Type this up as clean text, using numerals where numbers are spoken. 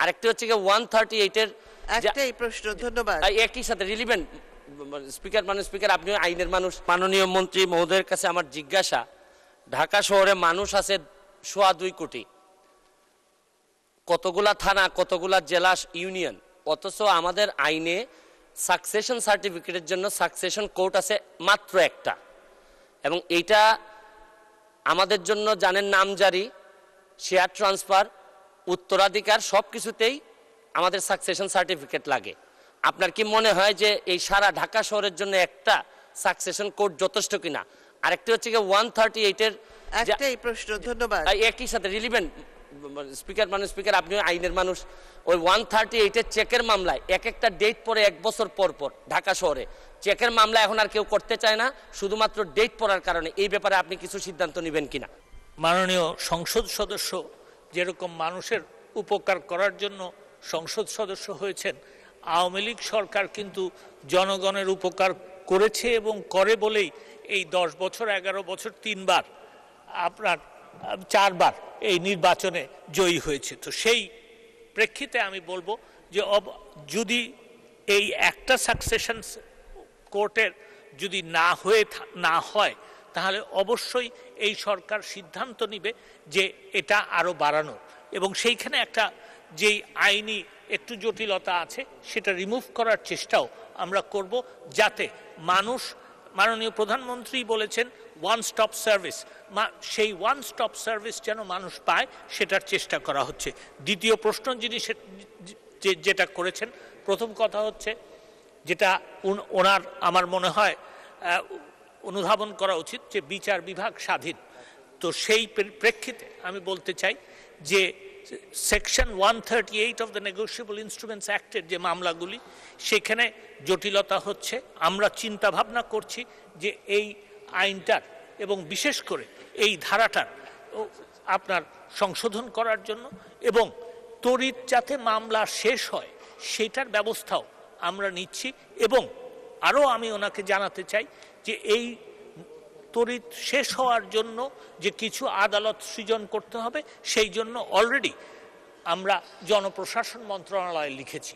আরেকটি হচ্ছে কি 138 এর একটাই প্রশ্ন, ধন্যবাদ। একই সাথে রিলিভেন্ট স্পিকার আপনি আইনের মানুষ। মাননীয় মন্ত্রী মহোদয়ের কাছে আমার জিজ্ঞাসা, ঢাকা শহরে মানুষ আছে 2.25 কোটি, কতগুলা থানা, কতগুলা জেলা, ইউনিয়ন, অথচ আমাদের আইনে সাকসেশন সার্টিফিকেটের জন্য সাকসেশন কোর্ট আছে মাত্র একটা, এবং এইটা আমাদের জন্য জানেন নামজারি, শেয়ার ট্রান্সফার, উত্তরাধিকার সব কিছুতেই আমাদের সাকসেশন সার্টিফিকেট লাগে। আপনার কি মনে হয় যে এই সারা ঢাকা শহরের জন্য একটা সাকসেশন কোর্ট যথেষ্ট কিনা? আরেকটি হচ্ছে কি 138 এর একটাই প্রশ্ন, ধন্যবাদ। একই সাথে রিলিভেন্ট স্পিকার আপনি আইনের মানুষ। ওই 138 এর চেকের মামলায় একটা ডেট পরে 1 বছর পর পর ঢাকা শহরে চেকের মামলা এখন আর কেউ করতে চায় না, শুধুমাত্র ডেট পড়ার কারণে। এই ব্যাপারে আপনি কিছু সিদ্ধান্ত নেবেন কিনা? মাননীয় সংসদ সদস্য যেরকম মানুষের উপকার করার জন্য সংসদ সদস্য হয়েছেন, আওয়ামী লীগ সরকার কিন্তু জনগণের উপকার করেছে এবং করে বলেই এই 10 বছর 11 বছর 3বার আপনার 4বার এই নির্বাচনে জয়ী হয়েছে। তো সেই প্রেক্ষিতে আমি বলবো যে যদি এই একটা সাকসেশন কোর্টের যদি না হয় তাহলে অবশ্যই এই সরকার সিদ্ধান্ত নিবে যে এটা আরও বাড়ানোর, এবং সেইখানে একটা যেই আইনি একটু জটিলতা আছে সেটা রিমুভ করার চেষ্টাও আমরা করব, যাতে মানুষ, মাননীয় প্রধানমন্ত্রী বলেছেন ওয়ান স্টপ সার্ভিস, সেই ওয়ান স্টপ সার্ভিস যেন মানুষ পায় সেটার চেষ্টা করা হচ্ছে। দ্বিতীয় প্রশ্ন যিনি যেটা করেছেন, প্রথম কথা হচ্ছে যেটা ওনার আমার মনে হয় অনুধাবন করা উচিত যে বিচার বিভাগ স্বাধীন। তো সেই প্রেক্ষিতে আমি বলতে চাই যে section 138 of the negotiable instruments অ্যাক্টের যে মামলাগুলি, সেখানে জটিলতা হচ্ছে। আমরা চিন্তা ভাবনা করছি যে এই আইনটার এবং বিশেষ করে এই ধারাটার আপনার সংশোধন করার জন্য এবং তড়িৎ যাতে মামলা শেষ হয় সেটার ব্যবস্থাও আমরা নিচ্ছি। এবং আরও আমি ওনাকে জানাতে চাই যে এই তড়িৎ শেষ হওয়ার জন্য যে কিছু আদালত সৃজন করতে হবে, সেই জন্য অলরেডি আমরা জনপ্রশাসন মন্ত্রণালয়ে লিখেছি।